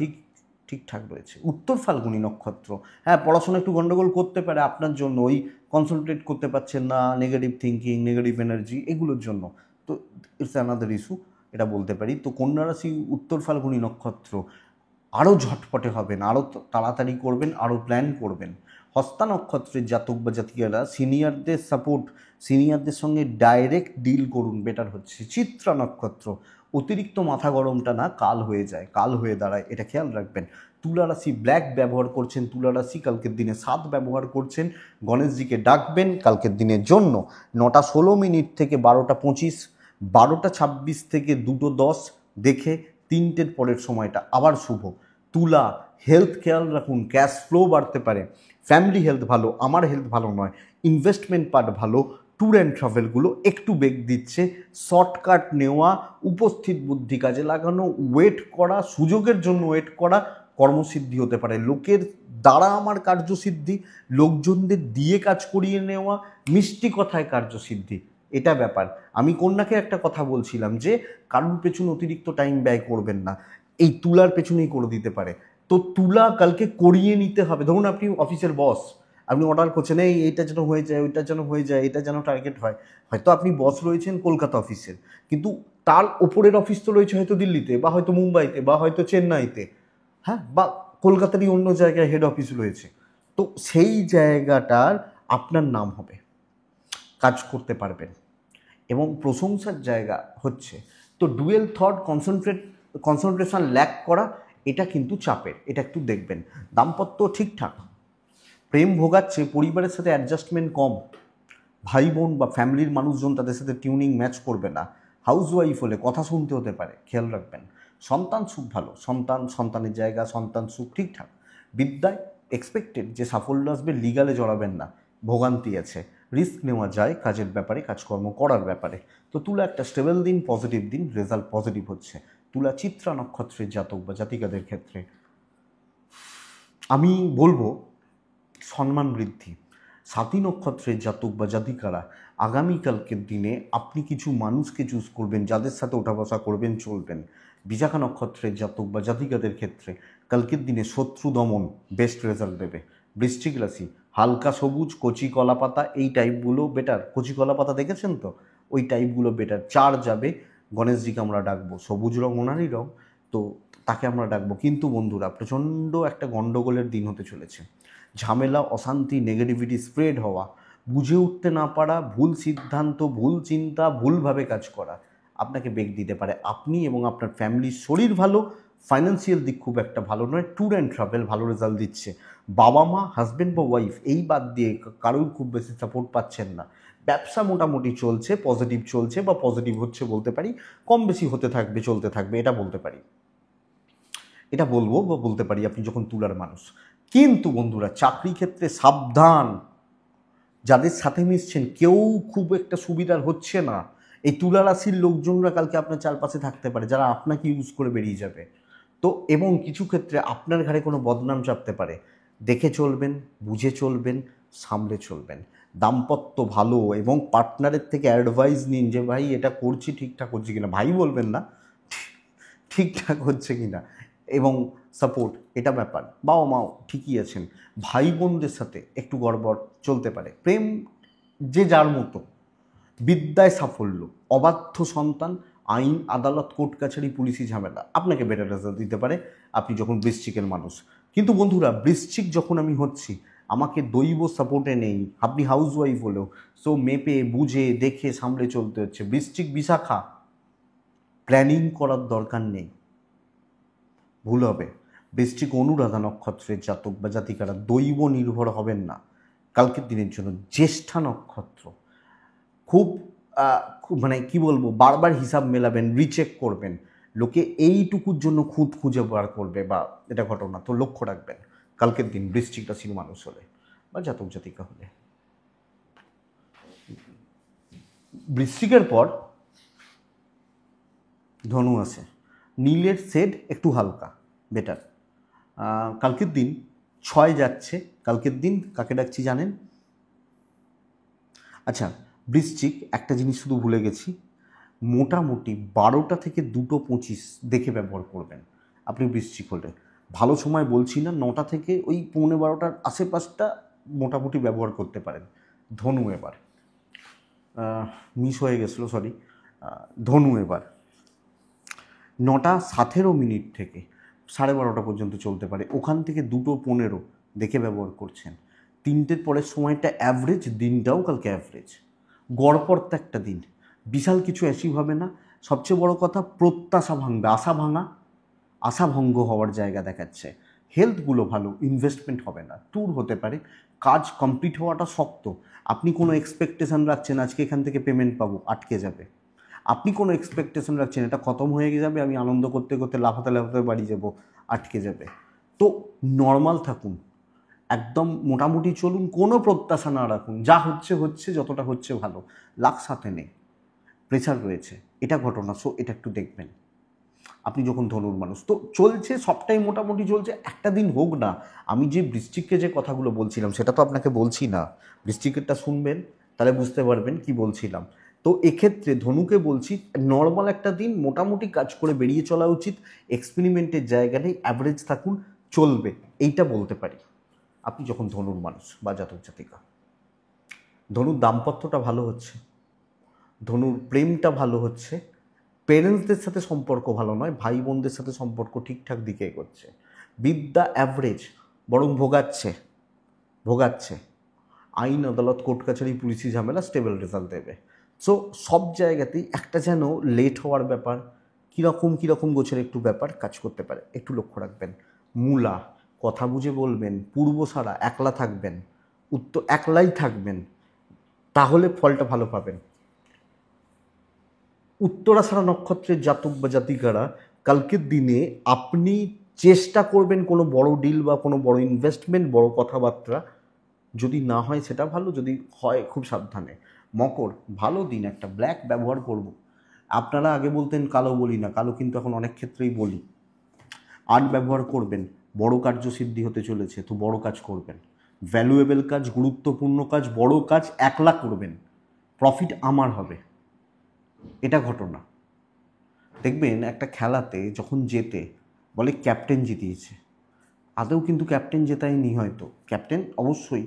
ঠিকঠাক রয়েছে। উত্তর ফাল্গুনী নক্ষত্র, হ্যাঁ পড়াশোনা একটু গন্ডগোল করতে পারে আপনার জন্য, ওই কনসেন্ট্রেট করতে পারছেন না, নেগেটিভ থিঙ্কিং, নেগেটিভ এনার্জি, এগুলোর জন্য। তো ইটস অ্যানাদার ইস্যু, এটা বলতে পারি। তো কন্যা রাশি, উত্তর ফাল্গুনী নক্ষত্র, আরও ঝটপটে হবেন, আরও তাড়াতাড়ি করবেন, আরও প্ল্যান করবেন। হস্তা নক্ষত্রের জাতক বা জাতিকারা সিনিয়রদের সাপোর্ট, সিনিয়রদের সঙ্গে ডাইরেক্ট ডিল করুন, বেটার হচ্ছে। চিত্রা নক্ষত্র, অতিরিক্ত মাথা গরমটা না কাল হয়ে যায়, কাল হয়ে দাঁড়ায়, এটা খেয়াল রাখবেন। তুলা রাশি ব্ল্যাক ব্যবহার করছেন, তুলা রাশি কালকের দিনে 7 ব্যবহার করছেন, গণেশজিকে ডাকবেন কালকের দিনের জন্য। 9:16 থেকে 12:25, 12:26 থেকে 2:10 দেখে 3টের পরের সময়টা আবার শুভ। তুলা হেলথ খেয়াল রাখুন, ক্যাশ ফ্লো বাড়তে পারে, ফ্যামিলি হেলথ ভালো, আমার হেলথ ভালো নয়, ইনভেস্টমেন্ট পার্ট ভালো, ট্যুর অ্যান্ড ট্রাভেলগুলো একটু বেগ দিচ্ছে, শর্টকাট নেওয়া, উপস্থিত বুদ্ধি কাজে লাগানো, ওয়েট করা, সুযোগের জন্য ওয়েট করা, কর্মসিদ্ধি হতে পারে, লোকের দ্বারা আমার কার্যসিদ্ধি, লোকজনদের দিয়ে কাজ করিয়ে নেওয়া, মিষ্টি কথায় কার্যসিদ্ধি, এটা ব্যাপার। আমি কন্যাকে একটা কথা বলছিলাম যে কারোর পেছনে অতিরিক্ত টাইম ব্যয় করবেন না, এই তুলার পেছনেই করে দিতে পারে। তো তুলা কালকে করিয়ে নিতে হবে। ধরুন আপনি অফিসের বস, আপনি অর্ডার করছেন এই এইটা যেন হয়ে যায়, ওইটা যেন হয়ে যায়, এটা যেন টার্গেট হয়। হয়তো আপনি বস রয়েছেন কলকাতা অফিসের, কিন্তু তার ওপরের অফিস তো রয়েছে হয়তো দিল্লিতে, বা হয়তো মুম্বাইতে, বা হয়তো চেন্নাইতে, হ্যাঁ, বা কলকাতারই অন্য জায়গায় হেড অফিস রয়েছে। তো সেই জায়গাটার আপনার নাম হবে, কাজ করতে পারবেন, এবং প্রশংসার জায়গা হচ্ছে। তো ডুয়েল থট, কনসেন্ট্রেশন ল্যাক করা, এটা কিন্তু চাপের, এটা একটু দেখবেন। দাম্পত্য ঠিকঠাক, প্রেম ভোগাচ্ছে, পরিবারের সাথে অ্যাডজাস্টমেন্ট কম, ভাই বোন বা ফ্যামিলির মানুষজন তাদের সাথে টিউনিং ম্যাচ করবে না, হাউস ওয়াইফ হলে কথা শুনতে হতে পারে, খেয়াল রাখবেন। সন্তান সুখ ভালো, সন্তানের জায়গা, সন্তান সুখ ঠিকঠাক। বিদ্যায় এক্সপেক্টেড যে সাফল্য আসবে, লিগালে জড়াবেন না, ভোগান্তি আছে, রিস্ক নেওয়া যায় কাজের ব্যাপারে, কাজকর্ম করার ব্যাপারে। তো তুলা একটা স্টেবল দিন, পজিটিভ দিন, রেজাল্ট পজিটিভ হচ্ছে। তুলা চিত্রা নক্ষত্রের জাতক বা জাতিকাদের ক্ষেত্রে আমি বলবো সম্মান বৃদ্ধি। সাতী নক্ষত্রের জাতক বা জাতিকারা আগামীকালকের দিনে আপনি কিছু মানুষকে চুজ করবেন যাদের সাথে ওঠা বসা করবেন, চলবেন। বিশাখা নক্ষত্রের জাতক বা জাতিকাদের ক্ষেত্রে কালকের দিনে শত্রু দমন বেস্ট রেজাল্ট দেবে। বৃশ্চিক রাশি হালকা সবুজ, কচি কলা পাতা, এই টাইপগুলো বেটার। কচি কলা পাতা দেখেছেন তো, ওই টাইপগুলো বেটার। 4 যাবে, গণেশজিকে আমরা ডাকবো, সবুজ রং ওনারই রং, তো তাকে আমরা ডাকবো। কিন্তু বন্ধুরা প্রচণ্ড একটা গণ্ডগোলের দিন হতে চলেছে। ঝামেলা, অশান্তি, নেগেটিভিটি স্প্রেড হওয়া, বুঝে উঠতে না পারা, ভুল সিদ্ধান্ত, ভুল চিন্তা, ভুলভাবে কাজ করা আপনাকে বেগ দিতে পারে। আপনি এবং আপনার ফ্যামিলির শরীর ভালো, ফাইন্যান্সিয়াল দিক খুব একটা ভালো নয়, ট্যুর অ্যান্ড ট্রাভেল ভালো রেজাল্ট দিচ্ছে। বাবা মা, হাজব্যান্ড বা ওয়াইফ, এই বাদ দিয়ে কারোর খুব বেশি সাপোর্ট পাচ্ছেন না। ব্যবসা মোটামুটি চলছে, পজিটিভ চলছে বা পজিটিভ হচ্ছে বলতে পারি, কম বেশি হতে থাকবে, চলতে থাকবে, এটা বলতে পারি, এটা বলবো বা বলতে পারি আপনি যখন তুলার মানুষ। কিন্তু বন্ধুরা চাকরি ক্ষেত্রে সাবধান, যাদের সাথে মিশছেন কেউ খুব একটা সুবিধার হচ্ছে না। এই তুলা রাশির লোকজনরা কালকে আপনার চারপাশে থাকতে পারে, যারা আপনাকে ইউজ করে বেরিয়ে যাবে। তো এবং কিছু ক্ষেত্রে আপনার ঘাড়ে কোনো বদনাম চাপতে পারে, দেখে চলবেন, বুঝে চলবেন, সামলে চলবেন। দাম্পত্য ভালো, এবং পার্টনারের থেকে অ্যাডভাইস নিন যে ভাই এটা করছি ঠিকঠাক হচ্ছে কিনা, ভাই বলবেন না, ঠিকঠাক হচ্ছে কিনা, এবং সাপোর্ট, এটা ব্যাপার। বাবা মাও ঠিকই আছেন, ভাই বোনদের সাথে একটু গড়বড় চলতে পারে। প্রেম যে যার মতো, বিদ্যায় সাফল্য, অবাধ্য সন্তান, আইন আদালত কোর্ট কাছারি পুলিশি ঝামেলা আপনাকে বেটার রেজাল্ট দিতে পারে, আপনি যখন বৃশ্চিকের মানুষ। কিন্তু বন্ধুরা বৃশ্চিক যখন আমি হচ্ছি, আমাকে দৈব সাপোর্টে নেই, আপনি হাউস ওয়াইফ হলেও, সো মেপে বুঝে দেখে সামলে চলতে হচ্ছে। বৃশ্চিক বিশাখা প্ল্যানিং করার দরকার নেই, ভুল হবে। বৃশ্চিক অনুরাধা নক্ষত্রের জাতক বা জাতিকারা দৈব নির্ভর হবেন না কালকের দিনের জন্য। জ্যেষ্ঠা নক্ষত্র খুব মানে কি বলবো, বারবার হিসাব মেলাবেন, রিচেক করবেন, লোকে এইটুকুর জন্য খুঁত খুঁজে বার করবে বা এটা ঘটনা, তো লক্ষ্য রাখবেন কালকের দিন বৃশ্চিক রাশির মানুষ হলে বা জাতক জাতিকা হলে। বৃশ্চিকের পর ধনু আছে, নীলের শেড একটু হালকা, বেটার। কালকের দিন 6 যাচ্ছে, কালকের দিন কাকে ডাকছি জানেন? আচ্ছা, বৃশ্চিক একটা জিনিস শুধু ভুলে গেছি, মোটামুটি 12টা থেকে 2:25 দেখে ব্যবহার করবেন আপনি বৃশ্চিক হলে। ভালো সময় বলছি না, 9টা থেকে ওই 11:15টার আশেপাশটা মোটামুটি ব্যবহার করতে পারেন। ধনু এবার মিস হয়ে গেছিলো, সরি। ধনু এবার 9:17 থেকে 12:30 পর্যন্ত চলতে পারে, ওখান থেকে 2:15 দেখে ব্যবহার করছেন। 3টের পরের সময়টা অ্যাভারেজ, দিনটাও কালকে অ্যাভারেজ, গড়পড়তা একটা দিন, বিশাল কিছু অ্যাচিভ হবে না। সবচেয়ে বড় কথা প্রত্যাশা ভাঙবে, আশা ভঙ্গ হওয়ার জায়গা দেখাচ্ছে। হেলথগুলো ভালো, ইনভেস্টমেন্ট হবে না, ট্যুর হতে পারে, কাজ কমপ্লিট হওয়াটা শক্ত। আপনি কোনো এক্সপেকটেশন রাখছেন আজকে এখান থেকে পেমেন্ট পাবো, আটকে যাবে। আপনি কোনো এক্সপেকটেশন রাখছেন এটা খতম হয়ে যাবে, আমি আনন্দ করতে করতে লাফাতে লাফাতে বাড়ি যাব, আটকে যাবে। তো নর্মাল থাকুন, একদম মোটামুটি চলুন, কোনো প্রত্যাশা না রাখুন, যা হচ্ছে হচ্ছে, যতটা হচ্ছে ভালো, লাখ সাথে নেই, প্রেশার রয়েছে, এটা ঘটনা। সো এটা একটু দেখবেন আপনি যখন ধনুর মানুষ। তো চলছে, সবটাই মোটামুটি চলছে, একটা দিন হোক না। আমি যে বৃশ্চিককে যে কথাগুলো বলছিলাম সেটা তো আপনাকে বলছি না, বৃশ্চিকেরটা শুনবেন তাহলে বুঝতে পারবেন কি বলছিলাম। তো এক্ষেত্রে ধনুকে বলছি নর্মাল একটা দিন মোটামুটি কাজ করে বেরিয়ে চলা উচিত, এক্সপেরিমেন্টের জায়গা নেই, অ্যাভারেজ থাকুন, চলবে, এইটা বলতে পারি আপনি যখন ধনুর মানুষ বা জাতক জাতিকা। ধনুর দাম্পত্যটা ভালো হচ্ছে, ধনুর প্রেমটা ভালো হচ্ছে, পেরেন্টসদের সাথে সম্পর্ক ভালো নয়, ভাই বোনদের সাথে সম্পর্ক ঠিকঠাক দিকে এগোচ্ছে, বিদ্যা অ্যাভারেজ, বরং ভোগাচ্ছে ভোগাচ্ছে, আইন আদালত কোর্ট কাছারি পুলিশি ঝামেলা স্টেবল রেজাল্ট দেবে। সো সব জায়গাতেই একটা যেন লেট হওয়ার ব্যাপার, কীরকম গোছের একটু ব্যাপার কাজ করতে পারে, একটু লক্ষ্য রাখবেন। মূলা, কথা বুঝে বলবেন, পূর্বসারা একলা থাকবেন, উত্তর একলাই থাকবেন, তাহলে ফলটা ভালো পাবেন। উত্তরাষাঢ়া নক্ষত্রের জাতক বা জাতিকারা কালকের দিনে আপনি চেষ্টা করবেন কোনো বড় ডিল বা কোনো বড় ইনভেস্টমেন্ট, বড় কথাবার্তা, যদি না হয় সেটা ভালো, যদি হয় খুব সাবধানে। মকর, ভালো দিন, একটা ব্ল্যাক ব্যবহার করব। আপনারা আগে বলতেন কালো বলি না, কালো কিন্তু এখন অনেক ক্ষেত্রেই বলি। আর্ট ব্যবহার করবেন, বড় কার্যসিদ্ধি হতে চলেছে, তো বড় কাজ করবেন, ভ্যালুয়েবল কাজ, গুরুত্বপূর্ণ কাজ, বড় কাজ একলা করবেন, প্রফিট আমার হবে, এটা ঘটনা। দেখবেন একটা খেলাতে যখন জেতে বলে ক্যাপ্টেন জিতিয়েছে, আদৌ কিন্তু ক্যাপ্টেন জেতায়নি, হয়তো ক্যাপ্টেন অবশ্যই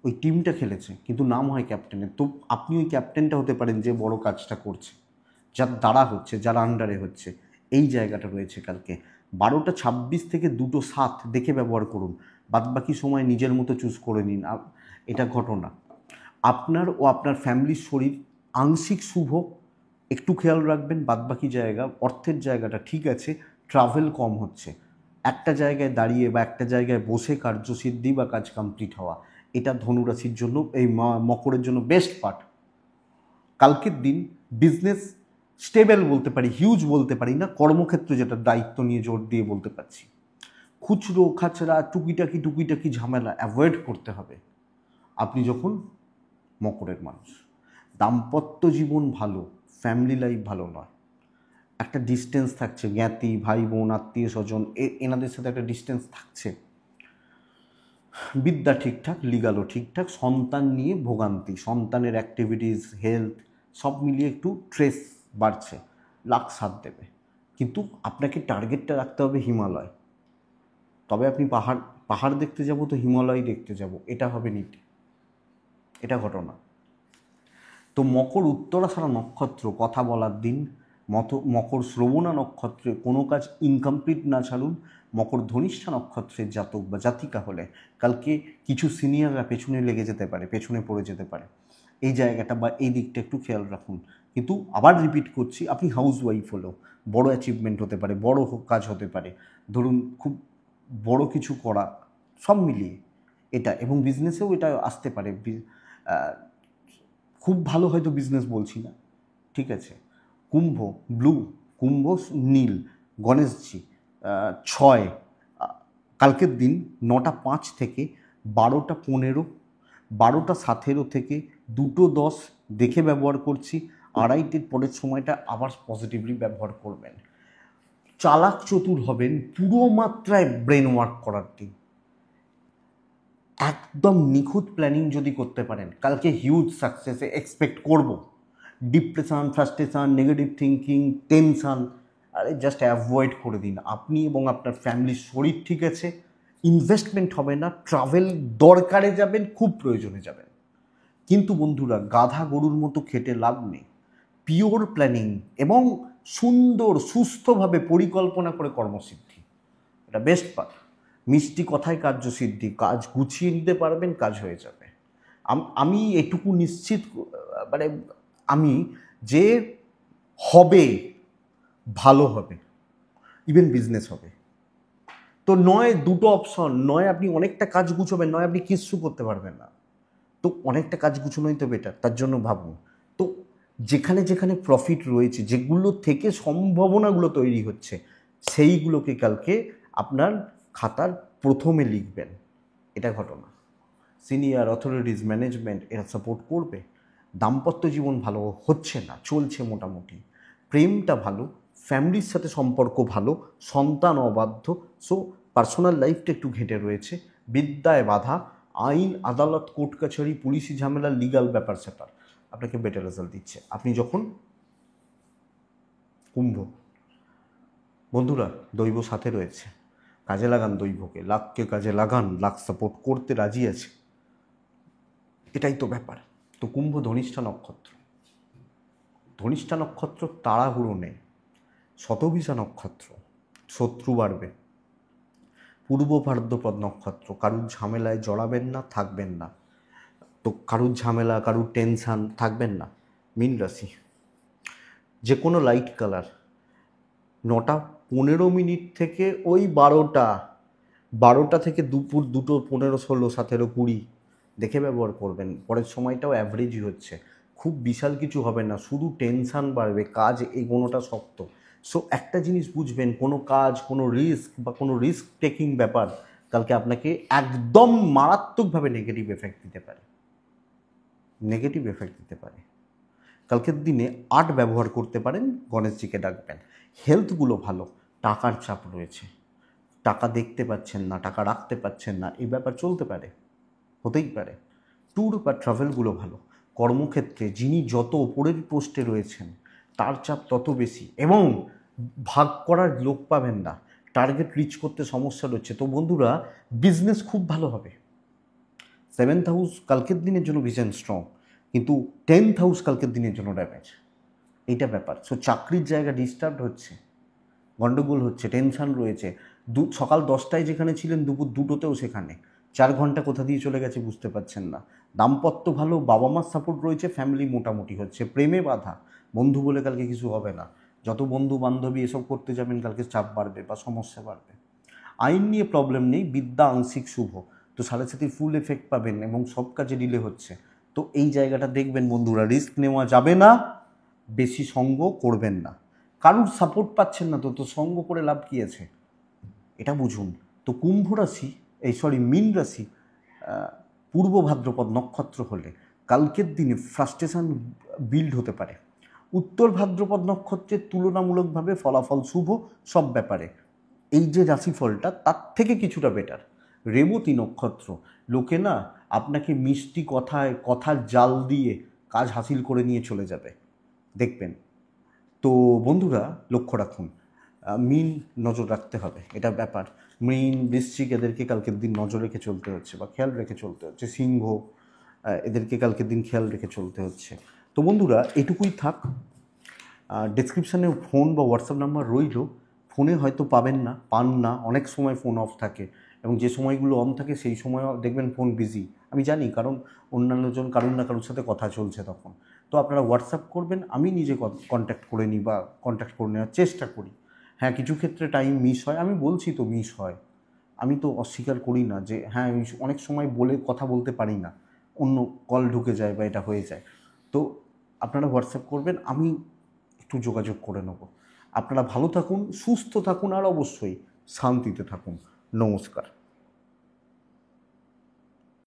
ওই টিমটা খেলেছে, কিন্তু নাম হয় ক্যাপ্টেনের। তো আপনি ওই ক্যাপ্টেনটা হতে পারেন যে বড় কাজটা করছে, যার দ্বারা হচ্ছে, যার আন্ডারে হচ্ছে, এই জায়গাটা রয়েছে কালকে। 12:26 থেকে 2:07 দেখে ব্যবহার করুন, বাদবাকি সময় নিজের মতো চুজ করে নিন, এটা ঘটনা। আপনার ও আপনার ফ্যামিলির শরীর আংশিক শুভ, একটু খেয়াল রাখবেন, বাদবাকি জায়গা, অর্থের জায়গাটা ঠিক আছে, ট্রাভেল কম হচ্ছে, একটা জায়গায় দাঁড়িয়ে বা একটা জায়গায় বসে কার্যসিদ্ধি বা কাজ কমপ্লিট হওয়া, এটা ধনুরাশির জন্য, এই মকরের জন্য বেস্ট পার্ট। কালকের দিন বিজনেস স্টেবল বলতে পারি, হিউজ বলতে পারি না, কর্মক্ষেত্রে যেটা দায়িত্ব নিয়ে জোর দিয়ে বলতে পারছি। খুচরো খাচরা টুকিটাকি ঝামেলা অ্যাভয়েড করতে হবে আপনি যখন মকরের মানুষ। দাম্পত্য জীবন ভালো, ফ্যামিলি লাইফ ভালো নয়, একটা ডিস্টেন্স থাকছে, জ্ঞাতি ভাই বোন আত্মীয় স্বজন এনাদের সাথে একটা ডিস্টেন্স থাকছে। বিদ্যা ঠিকঠাক, লিগালও ঠিকঠাক, সন্তান নিয়ে ভোগান্তি, সন্তানের অ্যাক্টিভিটিস, হেলথ সব মিলিয়ে একটু স্ট্রেস বাড়ছে, লাখ সাথ দেবে, কিন্তু আপনাকে টার্গেটটা রাখতে হবে হিমালয়। তবে আপনি পাহাড় দেখতে যাব তো হিমালয় দেখতে যাব, এটা হবে নীতি, এটা ঘটনা। তো মকর উত্তরাষাঢ়া নক্ষত্র, কথা বলার দিন। মকর শ্রবণা নক্ষত্রে কোনো কাজ ইনকমপ্লিট না ছাড়ুন। মকর ধনিষ্ঠা নক্ষত্রের জাতক বা জাতিকা হলে কালকে কিছু সিনিয়ররা পেছনে লেগে যেতে পারে, পেছনে পড়ে যেতে পারে, এই জায়গাটা বা এই দিকটা একটু খেয়াল রাখুন। কিন্তু আবার রিপিট করছি, আপনি হাউস ওয়াইফ হলেও বড় অ্যাচিভমেন্ট হতে পারে, বড় কাজ হতে পারে, ধরুন খুব বড় কিছু করা, সব মিলিয়ে এটা, এবং বিজনেসেও এটা আসতে পারে। খুব ভালো হয়তো বিজনেস বলছি না, ঠিক আছে। কুম্ভ ব্লু, কুম্ভ নীল, গণেশজি 6, কালকের দিন 9:05 থেকে 12:15, 12:17 থেকে 2:10 দেখে ব্যবহার করছি। 2:30 পরের সময়টা আবার পজিটিভলি ব্যবহার করবেন। চালাক চতুর হবেন, পুরো মাত্রায় ব্রেন ওয়ার্ক করার দিন, একদম নিখুঁত প্ল্যানিং যদি করতে পারেন কালকে হিউজ সাকসেসে এক্সপেক্ট করব। Depression, frustration, negative thinking, tension, আরে জাস্ট অ্যাভয়েড করে দিন। আপনি এবং আপনার ফ্যামিলির শরীর ঠিক আছে, ইনভেস্টমেন্ট হবে না, ট্রাভেল দরকারে যাবেন, খুব প্রয়োজনে যাবেন, কিন্তু বন্ধুরা গাধা গরুর মতো খেটে লাভ নেই। পিওর প্ল্যানিং এবং সুন্দর সুস্থভাবে পরিকল্পনা করে কর্মসিদ্ধি, এটা বেস্ট পার্ট। মিষ্টি কথায় কার্যসিদ্ধি, কাজ গুছিয়ে নিতে পারবেন, কাজ হয়ে যাবে। আমি এটুকু নিশ্চিত, মানে আমি যে হবে, ভালো হবে, ইভেন বিজনেস হবে। তো নয় দুটো অপশন, নয় আপনি অনেকটা কাজ গুছোবেন, নয় আপনি কিচ্ছু করতে পারবেন না। তো অনেকটা কাজ গুছোনোই তো বেটার, তার জন্য ভাবুন। তো যেখানে যেখানে প্রফিট রয়েছে, যেগুলো থেকে সম্ভাবনাগুলো তৈরি হচ্ছে, সেইগুলোকে কালকে আপনার খাতার প্রথমে লিখবেন, এটা ঘটনা। সিনিয়র অথরিটিস, ম্যানেজমেন্ট এরা সাপোর্ট করবে। দাম্পত্য জীবন ভালো হচ্ছে না, চলছে মোটামুটি। প্রেমটা ভালো, ফ্যামিলির সাথে সম্পর্ক ভালো, সন্তান অবাধ্য। সো পার্সোনাল লাইফটা একটু ঘেঁটে রয়েছে। বিদ্যায় বাধা, আইন আদালত কোর্ট কাছারি পুলিশি ঝামেলা লিগাল ব্যাপার স্যাপার আপনাকে বেটার রেজাল্ট দিচ্ছে। আপনি যখন কুম্ভ, বন্ধুরা দৈব সাথে রয়েছে, কাজে লাগান দৈবকে, লাককে কাজে লাগান, লাক সাপোর্ট করতে রাজি আছে, এটাই তো ব্যাপার। তো কুম্ভ ধনিষ্ঠা নক্ষত্র, ধনিষ্ঠা নক্ষত্র তাড়াহুড়ো নেই। শতভিষা নক্ষত্র, শত্রু বাড়বে। পূর্ব ভাদ্রপদ নক্ষত্র, কারুর ঝামেলায় জড়াবেন না, থাকবেন না। তো কারুর ঝামেলা, কারুর টেনশান থাকবেন না। মীন রাশি, যে কোনো লাইট কালার 9:15 থেকে ওই 12টা থেকে দুপুর 2টো 15, 16, 17, 20 দেখে ব্যবহার করবেন। পরের সময়টাও অ্যাভারেজই হচ্ছে, খুব বিশাল কিছু হবে না, শুধু টেনশান বাড়বে, কাজ এগোনোটা শক্ত। সো একটা জিনিস বুঝবেন, কোনো কাজ, কোনো রিস্ক বা কোনো রিস্ক টেকিং ব্যাপার কালকে আপনাকে একদম মারাত্মকভাবে নেগেটিভ এফেক্ট দিতে পারে, নেগেটিভ এফেক্ট দিতে পারে। কালকের দিনে আর্ট ব্যবহার করতে পারেন, গণেশজিকে ডাকবেন। হেলথগুলো ভালো, টাকার চাপ রয়েছে, টাকা দেখতে পাচ্ছেন না, টাকা রাখতে পাচ্ছেন না, এই ব্যাপার চলতে পারে, হতেই পারে। ট্যুর বা ট্রাভেলগুলো ভালো। কর্মক্ষেত্রে যিনি যত ওপরের পোস্টে রয়েছেন তার চাপ তত বেশি, এবং ভাগ করার লোক পাবেন না, টার্গেট রিচ করতে সমস্যা রয়েছে। তো বন্ধুরা বিজনেস খুব ভালো হবে। 7th হাউস কালকের দিনের জন্য ভীষণ স্ট্রং, কিন্তু 10th হাউস কালকের দিনের জন্য ড্যামেজ, এইটা ব্যাপার। সো চাকরির জায়গা ডিস্টার্ব হচ্ছে, গণ্ডগোল হচ্ছে, টেনশান রয়েছে। সকাল 10টায় যেখানে ছিলেন দুপুর 2টোতেও সেখানে, 4 ঘন্টা কোথা দিয়ে চলে গেছে বুঝতে পারছেন না। দাম্পত্য ভালো, বাবা মার সাপোর্ট রয়েছে, ফ্যামিলি মোটামুটি হচ্ছে। প্রেমে বাধা, বন্ধু বলে কালকে কিছু হবে না, যত বন্ধু বান্ধবী এসব করতে যাবেন কালকে চাপ বাড়বে বা সমস্যা বাড়বে। আইন নিয়ে প্রবলেম নেই, বিদ্যা আংশিক শুভ, তো 7.5 ফুল এফেক্ট পাবেন এবং সব কাজে ডিলে হচ্ছে। তো এই জায়গাটা দেখবেন বন্ধুরা, রিস্ক নেওয়া যাবে না, বেশি সঙ্গ করবেন না। কারুর সাপোর্ট পাচ্ছেন না, তো সঙ্গ করে লাভ কী আছে, এটা বুঝুন। তো কুম্ভ রাশি, মীন রাশি পূর্ব ভাদ্রপদ নক্ষত্র হলে কালকের দিনে ফ্রাস্ট্রেশন বিল্ড হতে পারে। উত্তর ভাদ্রপদ নক্ষত্রের তুলনামূলকভাবে ফলাফল শুভ সব ব্যাপারে। এই যে রাশিফলটা তার থেকে কিছুটা বেটার। রেবতী নক্ষত্র, লোকে না আপনাকে মিষ্টি কথায়, কথার জাল দিয়ে কাজ হাসিল করে নিয়ে চলে যাবে, দেখবেন। তো বন্ধুরা লক্ষ্য রাখুন, মীন নজর রাখতে হবে, এটা ব্যাপার। মীন, বৃশ্চিক এদেরকে কালকের দিন নজর রেখে চলতে হচ্ছে বা খেয়াল রেখে চলতে হচ্ছে। সিংহ এদেরকে কালকের দিন খেয়াল রেখে চলতে হচ্ছে। তো বন্ধুরা এটুকুই থাক। ডেসক্রিপশানে ফোন বা হোয়াটসঅ্যাপ নাম্বার রইল, ফোনে হয়তো পাবেন না, পান না, অনেক সময় ফোন অফ থাকে, এবং যে সময়গুলো অন থাকে সেই সময় দেখবেন ফোন বিজি, আমি জানি, কারণ অন্যান্যজন কারুর না কারোর সাথে কথা চলছে তখন। তো আপনারা হোয়াটসঅ্যাপ করবেন, আমি নিজে কন্ট্যাক্ট করে নিই বা কন্ট্যাক্ট করে নেওয়ার চেষ্টা করি। হ্যাঁ, কিছু ক্ষেত্রে টাইম মিস হয়, আমি বলছি তো মিস হয়, আমি তো অস্বীকার করি না যে হ্যাঁ আমি অনেক সময় বলে কথা বলতে পারি না, অন্য কল ঢুকে যায় বা এটা হয়ে যায়। তো আপনারা হোয়াটসঅ্যাপ করবেন, আমি একটু যোগাযোগ করে নেব। আপনারা ভালো থাকুন, সুস্থ থাকুন, আর অবশ্যই শান্তিতে থাকুন। নমস্কার।